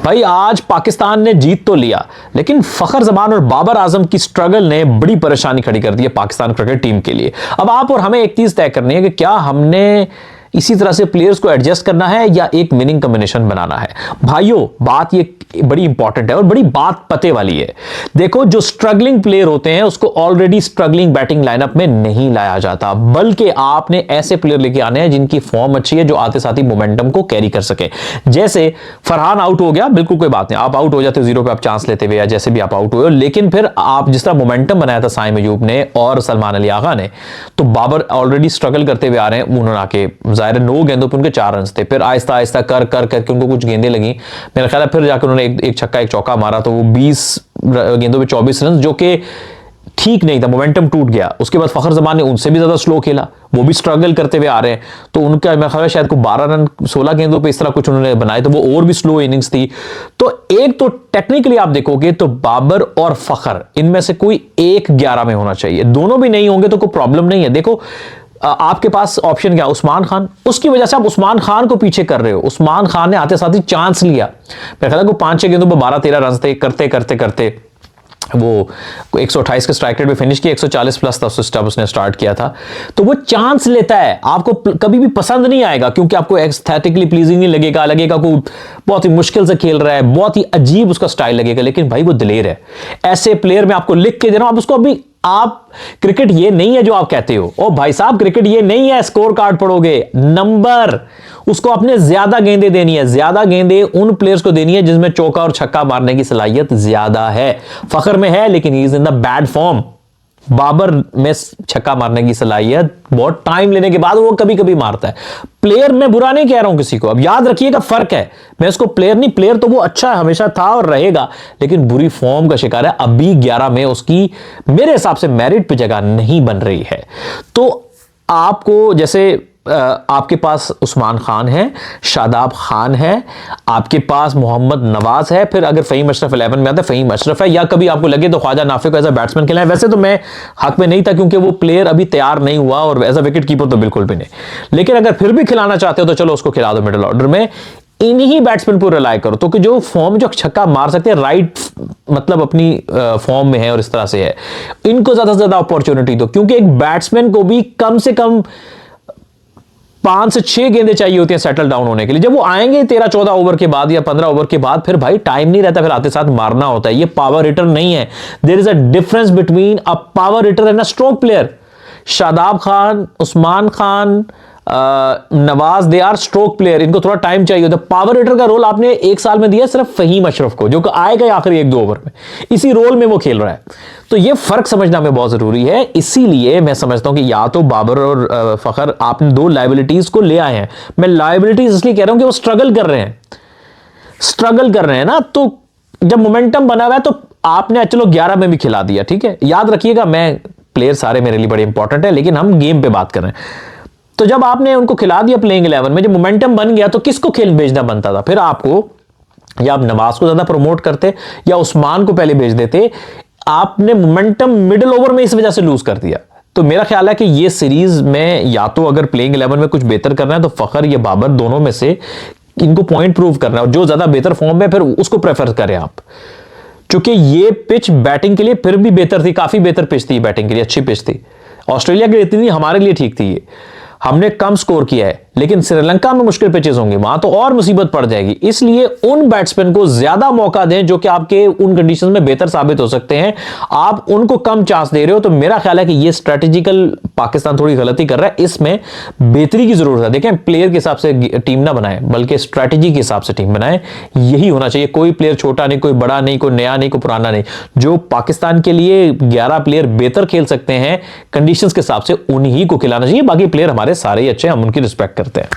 भाई आज पाकिस्तान ने जीत तो लिया, लेकिन फखर जमान और बाबर आजम की स्ट्रगल ने बड़ी परेशानी खड़ी कर दी है पाकिस्तान क्रिकेट टीम के लिए। अब आप और हमें एक चीज तय करनी है कि क्या हमने इसी तरह से प्लेयर्स को एडजस्ट करना है या एक विनिंग कॉम्बिनेशन बनाना है। भाइयों, बात ये बड़ी इंपॉर्टेंट है और बड़ी बात पते वाली है। देखो, जो स्ट्रगलिंग प्लेयर होते हैं उसको ऑलरेडी स्ट्रगलिंग बैटिंग लाइनअप में नहीं लाया जाता, बल्कि आपने ऐसे प्लेयर लेके आने हैं जिनकी फॉर्म अच्छी है, जो आते साथ ही मोमेंटम को कैरी कर सके। जैसे फरहान आउट हो गया, बिल्कुल कोई बात नहीं, आप आउट हो जाते हो जीरो पे, आप चांस लेते हुए या जैसे भी आप आउट हुए हो, लेकिन फिर आप जिस तरह मोमेंटम बनाया था साइम अयूब ने और सलमान अली आगा ने, तो बाबर ऑलरेडी स्ट्रगल करते हुए आ रहे हैं। उन्होंने आके जाहिर 9 गेंदों पे उनके 4 रन थे, फिर आहिस्ता आहिस्ता कर कर करके उनको कुछ गेंदें लगी, मेरा ख्याल है फिर जाकर उन्होंने एक छक्का एक चौका मारा, तो वो 20 गेंदों पे 24 रन, जो कि ठीक नहीं था, मोमेंटम टूट गया। उसके बाद फखर जमान ने उनसे भी ज्यादा स्लो खेला, वो भी स्ट्रगल करते हुए आ रहे हैं, तो उनका मेरा ख्याल है शायद को 12 रन 16 गेंदों पे इस तरह कुछ उन्होंने बनाए, तो वो और भी स्लो इनिंग्स थी। तो एक तो टेक्निकली आप देखोगे तो बाबर और फखर इनमें से कोई एक 11 में होना चाहिए, दोनों भी नहीं होंगे तो कोई प्रॉब्लम नहीं है। देखो, आपके पास ऑप्शन क्या, उस्मान खान, उसकी वजह से आप उस्मान खान को पीछे कर रहे हो। उस्मान खान ने आते साथ ही चांस लिया, मेरे ख्याल है 5-6 गेंदों पर 12-13 रन थे, करते करते करते वो 128 के स्ट्राइक रेट पे फिनिश किया, 140 प्लस था उस उसने स्टार्ट किया था। तो वो चांस लेता है, आपको कभी भी पसंद नहीं आएगा क्योंकि आपको एस्थेटिकली प्लीजिंग नहीं लगेगा, लगेगा को बहुत ही मुश्किल से खेल रहा है, बहुत ही अजीब उसका स्टाइल लगेगा, लेकिन भाई वो दिलेर है। ऐसे प्लेयर में आपको लिख के दे रहा हूं, आप उसको अभी, आप क्रिकेट ये नहीं है जो आप कहते हो, ओ भाई साहब क्रिकेट ये नहीं है स्कोर कार्ड पढ़ोगे, नंबर, उसको अपने ज्यादा गेंदें देनी है, ज्यादा गेंदें उन प्लेयर्स को देनी है जिसमें चौका और छक्का मारने की सलाहियत ज्यादा है। फखर में है लेकिन he is in the bad form, Babar में छक्का मारने की सलाहियत बहुत टाइम लेने के बाद वो कभी कभी मारता है। प्लेयर में बुरा नहीं कह रहा हूं किसी को, अब याद रखिएगा फर्क है, मैं इसको प्लेयर नहीं, प्लेयर तो वो अच्छा हमेशा था और रहेगा, लेकिन बुरी फॉर्म का शिकार है। अभी 11 में उसकी मेरे हिसाब से मेरिट पे जगह नहीं बन रही है। तो आपको जैसे आपके पास उस्मान खान है, शादाब खान है, आपके पास मोहम्मद नवाज है, फिर अगर फहीम अशरफ 11 में आता है, फहीम अशरफ है, या कभी आपको लगे तो ख्वाजा नाफे को एज अ बैट्समैन खेला है। वैसे तो मैं हक में नहीं था क्योंकि वो प्लेयर अभी तैयार नहीं हुआ और एज अ विकेट कीपर तो बिल्कुल भी नहीं, लेकिन अगर फिर भी खिलाना चाहते हो तो चलो उसको खिला दो मिडिल ऑर्डर में। इन्हीं बैट्समैन पर रिलाय करो, तो कि जो फॉर्म, जो छक्का मार सकते हैं, राइट मतलब अपनी फॉर्म में है और इस तरह से है, इनको ज्यादा से ज्यादा अपॉर्चुनिटी दो, क्योंकि एक बैट्समैन को भी कम से कम 5 से 6 गेंदें चाहिए होती हैं सेटल डाउन होने के लिए। जब वो आएंगे 13-14 ओवर के बाद या 15 ओवर के बाद, फिर भाई टाइम नहीं रहता, फिर आते साथ मारना होता है। ये पावर हिटर नहीं है, there is a difference between a power hitter and a stroke player. Shadab Khan, Usman Khan, Nawaz, they are stroke player, इनको थोड़ा टाइम चाहिए होता है। पावर हिटर का रोल आपने 1 साल में दिया सिर्फ फहीम अशरफ को, जो आएगा आखिरी 1-2 ओवर में, इसी रोल में वो खेल रहा है। तो ये फर्क समझना में बहुत जरूरी है। इसीलिए मैं समझता हूं कि या तो बाबर और फखर, आपने 2 लायबिलिटीज को ले आए हैं। मैं लायबिलिटीज इसलिए कह रहा हूं कि वो स्ट्रगल कर रहे हैं ना, तो जब मोमेंटम बना हुआ है तो आपने चलो 11 में भी खिला दिया, ठीक है। याद रखिएगा, मैं प्लेयर सारे मेरे लिए बड़े इंपॉर्टेंट है, लेकिन हम गेम पे बात कर रहे हैं। तो जब आपने उनको खिला दिया प्लेइंग 11 में, जब मोमेंटम बन गया तो किसको खेल भेजना बनता था? फिर आपको, या आप नवाज को ज्यादा प्रमोट करते या उस्मान को पहले भेज देते। आपने मोमेंटम मिडिल ओवर में इस वजह से लूज कर दिया। तो मेरा ख्याल है कि ये सीरीज में या तो अगर प्लेइंग 11 में कुछ बेहतर करना है तो फखर या बाबर, दोनों में से इनको पॉइंट प्रूव करना है, और जो ज्यादा बेहतर फॉर्म में फिर उसको प्रेफर करें आप, क्योंकि ये पिच बैटिंग के लिए फिर भी बेहतर थी, काफी बेहतर पिच थी, बैटिंग के लिए अच्छी पिच थी। ऑस्ट्रेलिया के लिए इतनी, हमारे लिए ठीक थी। ये हमने कम स्कोर किया है, लेकिन श्रीलंका में मुश्किल पिचेस होंगे, वहां तो और मुसीबत पड़ जाएगी। इसलिए उन बैट्समैन को ज्यादा मौका दें जो कि आपके उन कंडीशंस में बेहतर साबित हो सकते हैं, आप उनको कम चांस दे रहे हो। तो मेरा ख्याल है कि ये स्ट्रेटेजिकल पाकिस्तान थोड़ी गलती कर रहा है, इसमें बेहतरी की जरूरत है। देखें, प्लेयर के हिसाब से टीम ना बनाए, बल्कि स्ट्रेटेजी के हिसाब से टीम बनाए, यही होना चाहिए। कोई प्लेयर छोटा नहीं, कोई बड़ा नहीं, कोई नया नहीं, कोई पुराना नहीं। जो पाकिस्तान के लिए 11 प्लेयर बेहतर खेल सकते हैं कंडीशंस के हिसाब से, उन्हीं को खिलाना चाहिए। बाकी प्लेयर हमारे सारे ही अच्छे हैं, हम उनकी रिस्पेक्ट करते हैं।